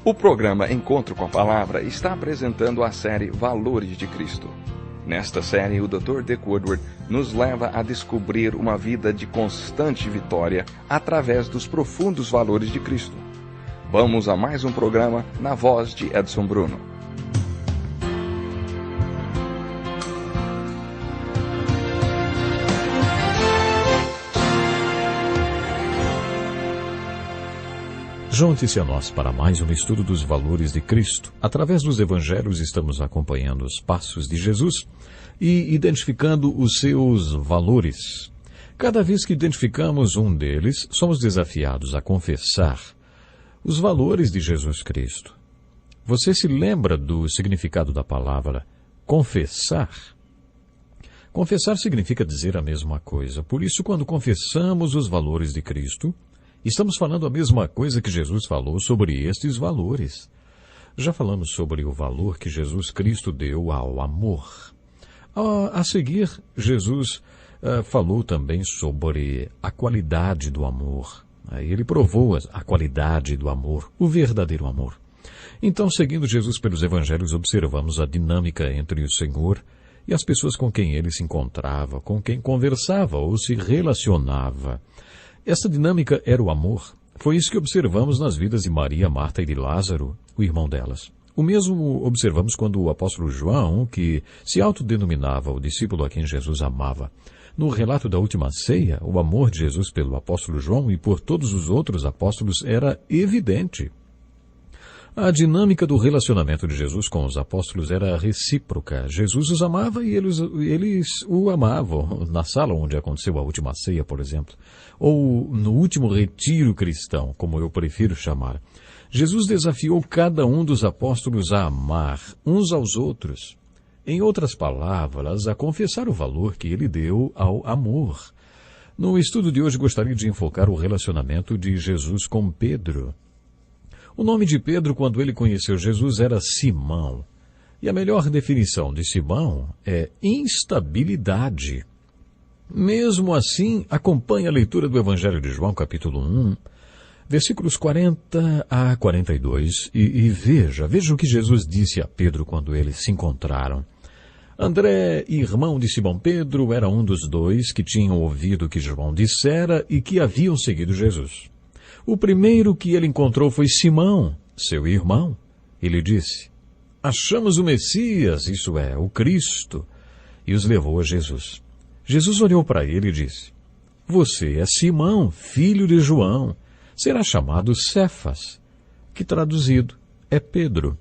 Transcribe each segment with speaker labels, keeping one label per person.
Speaker 1: O programa Encontro com a Palavra está apresentando a série Valores de Cristo. Nesta série, o Dr. Dick Woodward nos leva a descobrir uma vida de constante vitória através dos profundos valores de Cristo. Vamos a mais um programa na voz de Edson Bruno.
Speaker 2: Junte-se a nós para mais um estudo dos valores de Cristo. Através dos evangelhos estamos acompanhando os passos de Jesus e identificando os seus valores. Cada vez que identificamos um deles, somos desafiados a confessar os valores de Jesus Cristo. Você se lembra do significado da palavra confessar? Confessar significa dizer a mesma coisa. Por isso, quando confessamos os valores de Cristo, estamos falando a mesma coisa que Jesus falou sobre estes valores. Já falamos sobre o valor que Jesus Cristo deu ao amor. A seguir, Jesus falou também sobre a qualidade do amor. Ele provou a qualidade do amor, o verdadeiro amor. Então, seguindo Jesus pelos evangelhos, observamos a dinâmica entre o Senhor e as pessoas com quem ele se encontrava, com quem conversava ou se relacionava. Essa dinâmica era o amor. Foi isso que observamos nas vidas de Maria, Marta e de Lázaro, o irmão delas. O mesmo observamos quando o apóstolo João, que se autodenominava o discípulo a quem Jesus amava. No relato da última ceia, o amor de Jesus pelo apóstolo João e por todos os outros apóstolos era evidente. A dinâmica do relacionamento de Jesus com os apóstolos era recíproca. Jesus os amava e eles o amavam. Na sala onde aconteceu a última ceia, por exemplo, ou no último retiro cristão, como eu prefiro chamar. Jesus desafiou cada um dos apóstolos a amar uns aos outros. Em outras palavras, a confessar o valor que ele deu ao amor. No estudo de hoje, gostaria de enfocar o relacionamento de Jesus com Pedro. O nome de Pedro, quando ele conheceu Jesus, era Simão. E a melhor definição de Simão é instabilidade. Mesmo assim, acompanhe a leitura do Evangelho de João, capítulo 1, versículos 40 a 42, e veja o que Jesus disse a Pedro quando eles se encontraram. André, irmão de Simão Pedro, era um dos dois que tinham ouvido o que João dissera e que haviam seguido Jesus. O primeiro que ele encontrou foi Simão, seu irmão. Ele disse: achamos o Messias, isso é, o Cristo, e os levou a Jesus. Jesus olhou para ele e disse: você é Simão, filho de João, será chamado Cefas, que traduzido é Pedro.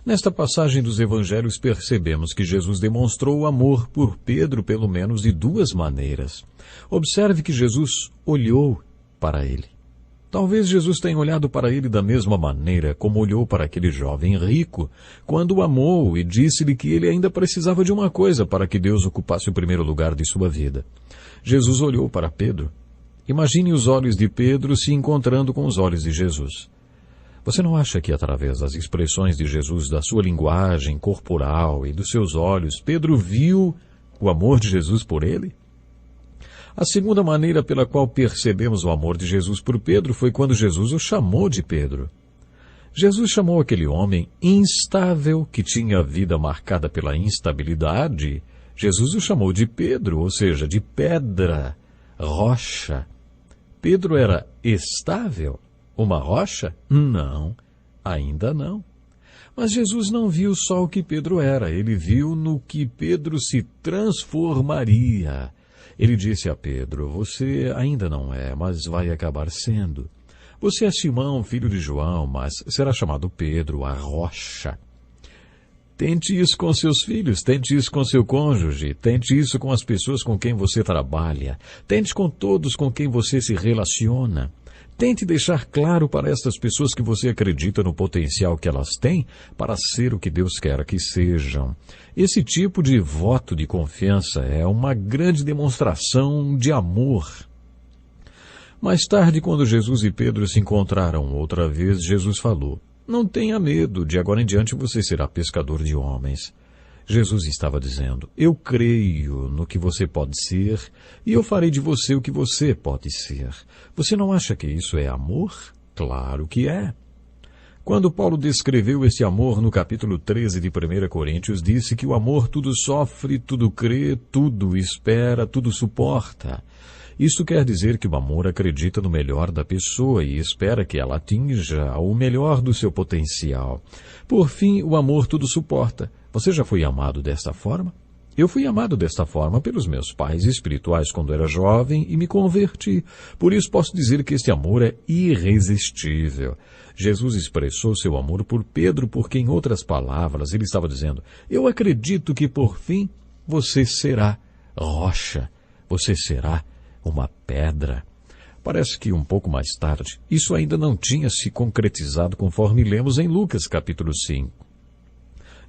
Speaker 2: Nesta passagem dos evangelhos percebemos que Jesus demonstrou amor por Pedro pelo menos de duas maneiras. Observe que Jesus olhou para ele. Talvez Jesus tenha olhado para ele da mesma maneira como olhou para aquele jovem rico, quando o amou e disse-lhe que ele ainda precisava de uma coisa para que Deus ocupasse o primeiro lugar de sua vida. Jesus olhou para Pedro. Imagine os olhos de Pedro se encontrando com os olhos de Jesus. Você não acha que através das expressões de Jesus, da sua linguagem corporal e dos seus olhos, Pedro viu o amor de Jesus por ele? A segunda maneira pela qual percebemos o amor de Jesus por Pedro foi quando Jesus o chamou de Pedro. Jesus chamou aquele homem instável, que tinha a vida marcada pela instabilidade. Jesus o chamou de Pedro, ou seja, de pedra, rocha. Pedro era estável? Uma rocha? Não, ainda não. Mas Jesus não viu só o que Pedro era, ele viu no que Pedro se transformaria. Ele disse a Pedro: você ainda não é, mas vai acabar sendo. Você é Simão, filho de João, mas será chamado Pedro, a rocha. Tente isso com seus filhos, tente isso com seu cônjuge, tente isso com as pessoas com quem você trabalha, tente com todos com quem você se relaciona. Tente deixar claro para estas pessoas que você acredita no potencial que elas têm para ser o que Deus quer que sejam. Esse tipo de voto de confiança é uma grande demonstração de amor. Mais tarde, quando Jesus e Pedro se encontraram outra vez, Jesus falou: não tenha medo, de agora em diante você será pescador de homens. Jesus estava dizendo: eu creio no que você pode ser e eu farei de você o que você pode ser. Você não acha que isso é amor? Claro que é. Quando Paulo descreveu esse amor no capítulo 13 de 1 Coríntios, disse que o amor tudo sofre, tudo crê, tudo espera, tudo suporta. Isso quer dizer que o amor acredita no melhor da pessoa e espera que ela atinja o melhor do seu potencial. Por fim, o amor tudo suporta. Você já foi amado desta forma? Eu fui amado desta forma pelos meus pais espirituais quando era jovem e me converti. Por isso posso dizer que este amor é irresistível. Jesus expressou seu amor por Pedro porque, em outras palavras, ele estava dizendo: eu acredito que, por fim, você será rocha, você será uma pedra. Parece que um pouco mais tarde, isso ainda não tinha se concretizado conforme lemos em Lucas capítulo 5.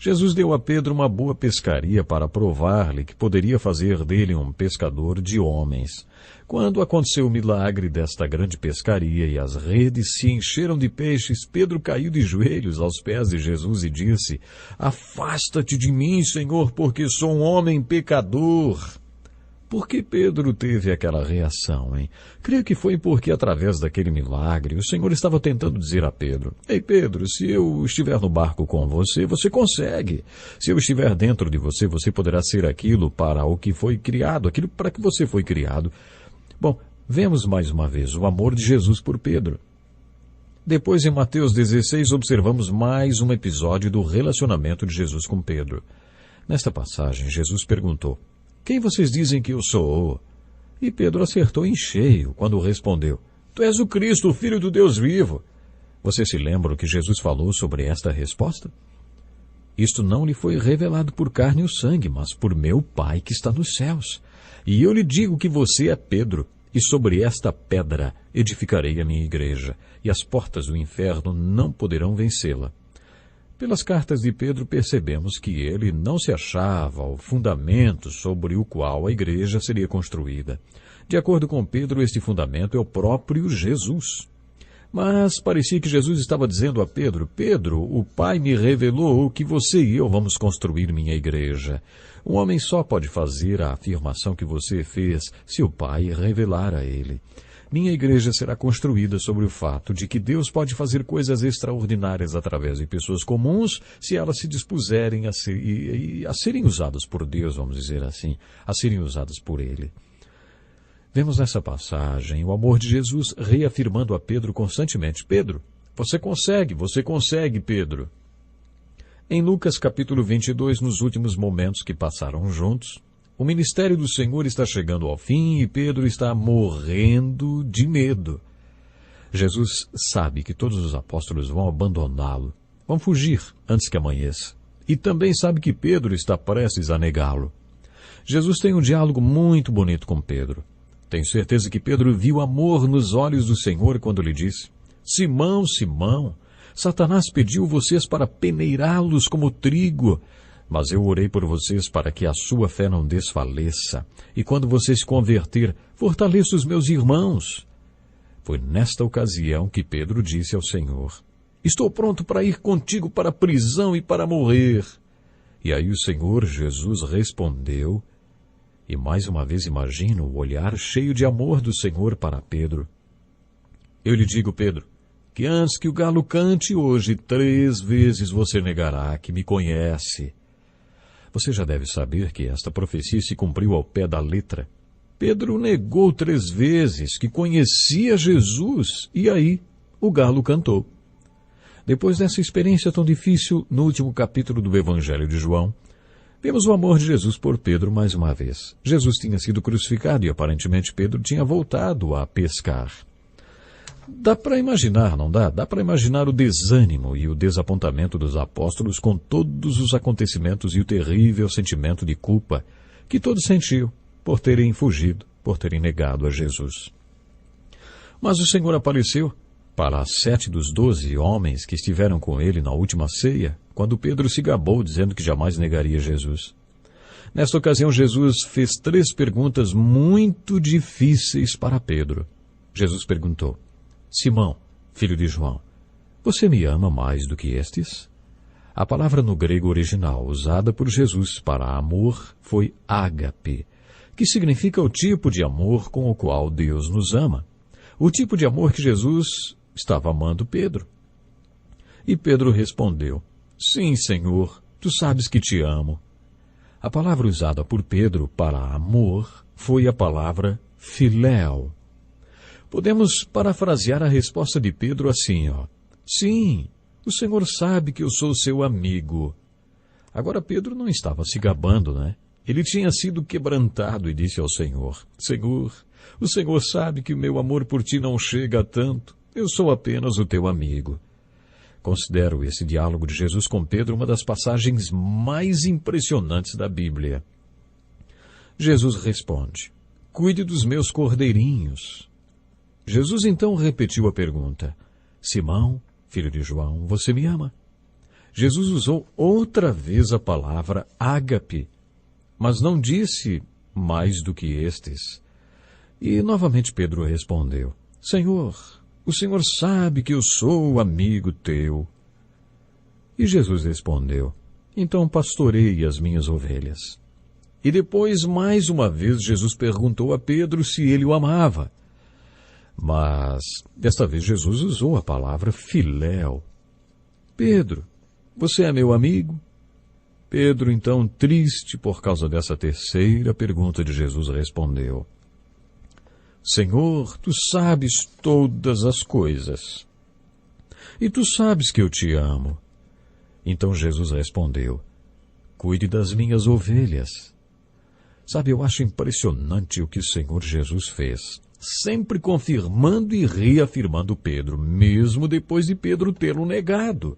Speaker 2: Jesus deu a Pedro uma boa pescaria para provar-lhe que poderia fazer dele um pescador de homens. Quando aconteceu o milagre desta grande pescaria e as redes se encheram de peixes, Pedro caiu de joelhos aos pés de Jesus e disse: afasta-te de mim, Senhor, porque sou um homem pecador. Por que Pedro teve aquela reação, hein? Creio que foi porque, através daquele milagre, o Senhor estava tentando dizer a Pedro: ei, Pedro, se eu estiver no barco com você, você consegue. Se eu estiver dentro de você, você poderá ser aquilo para o que foi criado, aquilo para que você foi criado. Bom, vemos mais uma vez o amor de Jesus por Pedro. Depois, em Mateus 16, observamos mais um episódio do relacionamento de Jesus com Pedro. Nesta passagem, Jesus perguntou: quem vocês dizem que eu sou? E Pedro acertou em cheio quando respondeu: tu és o Cristo, o Filho do Deus vivo. Você se lembra o que Jesus falou sobre esta resposta? Isto não lhe foi revelado por carne ou sangue, mas por meu Pai que está nos céus. E eu lhe digo que você é Pedro, e sobre esta pedra edificarei a minha igreja, e as portas do inferno não poderão vencê-la. Pelas cartas de Pedro percebemos que ele não se achava o fundamento sobre o qual a igreja seria construída. De acordo com Pedro, este fundamento é o próprio Jesus. Mas parecia que Jesus estava dizendo a Pedro: Pedro, o Pai me revelou que você e eu vamos construir minha igreja. Um homem só pode fazer a afirmação que você fez se o Pai revelar a ele. Minha igreja será construída sobre o fato de que Deus pode fazer coisas extraordinárias através de pessoas comuns se elas se dispuserem a serem usadas por Deus, vamos dizer assim, a serem usadas por Ele. Vemos nessa passagem o amor de Jesus reafirmando a Pedro constantemente: Pedro, você consegue, Pedro. Em Lucas capítulo 22, nos últimos momentos que passaram juntos, o ministério do Senhor está chegando ao fim e Pedro está morrendo de medo. Jesus sabe que todos os apóstolos vão abandoná-lo, vão fugir antes que amanheça. E também sabe que Pedro está prestes a negá-lo. Jesus tem um diálogo muito bonito com Pedro. Tenho certeza que Pedro viu amor nos olhos do Senhor quando lhe disse: Simão, Simão, Satanás pediu vocês para peneirá-los como trigo. Mas eu orei por vocês para que a sua fé não desfaleça. E quando você se converter, fortaleça os meus irmãos. Foi nesta ocasião que Pedro disse ao Senhor: estou pronto para ir contigo para a prisão e para morrer. E aí o Senhor Jesus respondeu, e mais uma vez imagino o olhar cheio de amor do Senhor para Pedro. Eu lhe digo, Pedro, que antes que o galo cante hoje, 3 vezes você negará que me conhece. Você já deve saber que esta profecia se cumpriu ao pé da letra. Pedro negou 3 vezes que conhecia Jesus, e aí o galo cantou. Depois dessa experiência tão difícil, no último capítulo do Evangelho de João, vemos o amor de Jesus por Pedro mais uma vez. Jesus tinha sido crucificado e aparentemente Pedro tinha voltado a pescar. Dá para imaginar, não dá? Dá para imaginar o desânimo e o desapontamento dos apóstolos com todos os acontecimentos e o terrível sentimento de culpa que todos sentiam por terem fugido, por terem negado a Jesus. Mas o Senhor apareceu para 7 dos 12 homens que estiveram com ele na última ceia, quando Pedro se gabou dizendo que jamais negaria Jesus. Nesta ocasião, Jesus fez 3 perguntas muito difíceis para Pedro. Jesus perguntou: Simão, filho de João, você me ama mais do que estes? A palavra no grego original usada por Jesus para amor foi ágape, que significa o tipo de amor com o qual Deus nos ama. O tipo de amor que Jesus estava amando Pedro. E Pedro respondeu: Sim, Senhor, tu sabes que te amo. A palavra usada por Pedro para amor foi a palavra filéu. Podemos parafrasear a resposta de Pedro assim, Sim, o Senhor sabe que eu sou seu amigo. Agora Pedro não estava se gabando, né? Ele tinha sido quebrantado e disse ao Senhor: Senhor, o Senhor sabe que o meu amor por ti não chega a tanto. Eu sou apenas o teu amigo. Considero esse diálogo de Jesus com Pedro uma das passagens mais impressionantes da Bíblia. Jesus responde: Cuide dos meus cordeirinhos. Jesus então repetiu a pergunta: Simão, filho de João, você me ama? Jesus usou outra vez a palavra ágape, mas não disse mais do que estes. E novamente Pedro respondeu: Senhor, o Senhor sabe que eu sou amigo teu. E Jesus respondeu: Então pastoreie as minhas ovelhas. E depois, mais uma vez, Jesus perguntou a Pedro se ele o amava. Mas, desta vez, Jesus usou a palavra filéu. Pedro, você é meu amigo? Pedro, então, triste por causa dessa terceira pergunta de Jesus, respondeu: Senhor, tu sabes todas as coisas. E tu sabes que eu te amo. Então Jesus respondeu: Cuide das minhas ovelhas. Sabe, eu acho impressionante o que o Senhor Jesus fez, sempre confirmando e reafirmando Pedro, mesmo depois de Pedro tê-lo negado.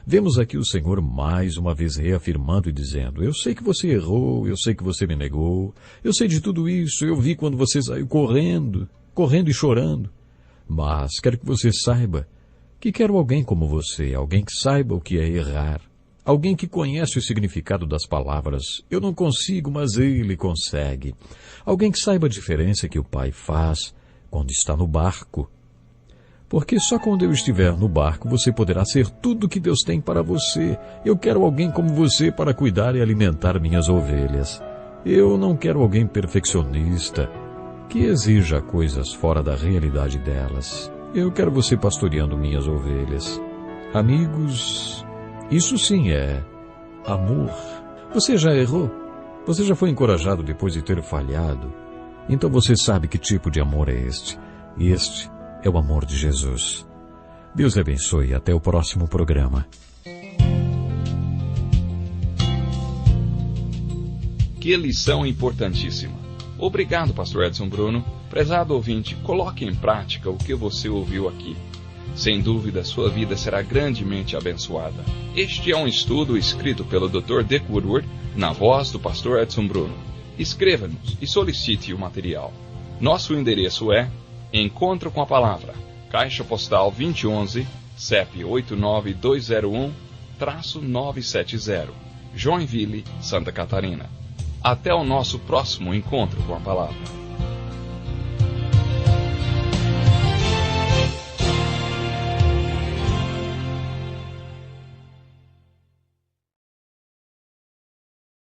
Speaker 2: Vemos aqui o Senhor mais uma vez reafirmando e dizendo: Eu sei que você errou, eu sei que você me negou, eu sei de tudo isso, eu vi quando você saiu correndo e chorando. Mas quero que você saiba que quero alguém como você, alguém que saiba o que é errar, alguém que conhece o significado das palavras. Eu não consigo, mas ele consegue. Alguém que saiba a diferença que o Pai faz quando está no barco. Porque só quando eu estiver no barco você poderá ser tudo que Deus tem para você. Eu quero alguém como você para cuidar e alimentar minhas ovelhas. Eu não quero alguém perfeccionista, que exija coisas fora da realidade delas. Eu quero você pastoreando minhas ovelhas. Amigos, isso sim é amor. Você já errou? Você já foi encorajado depois de ter falhado? Então você sabe que tipo de amor é este. E este é o amor de Jesus. Deus lhe abençoe e até o próximo programa.
Speaker 1: Que lição importantíssima. Obrigado, pastor Edson Bruno. Prezado ouvinte, coloque em prática o que você ouviu aqui. Sem dúvida, sua vida será grandemente abençoada. Este é um estudo escrito pelo Dr. Dick Woodward, na voz do pastor Edson Bruno. Escreva-nos e solicite o material. Nosso endereço é Encontro com a Palavra, Caixa Postal 2011, CEP 89201-970, Joinville, Santa Catarina. Até o nosso próximo Encontro com a Palavra.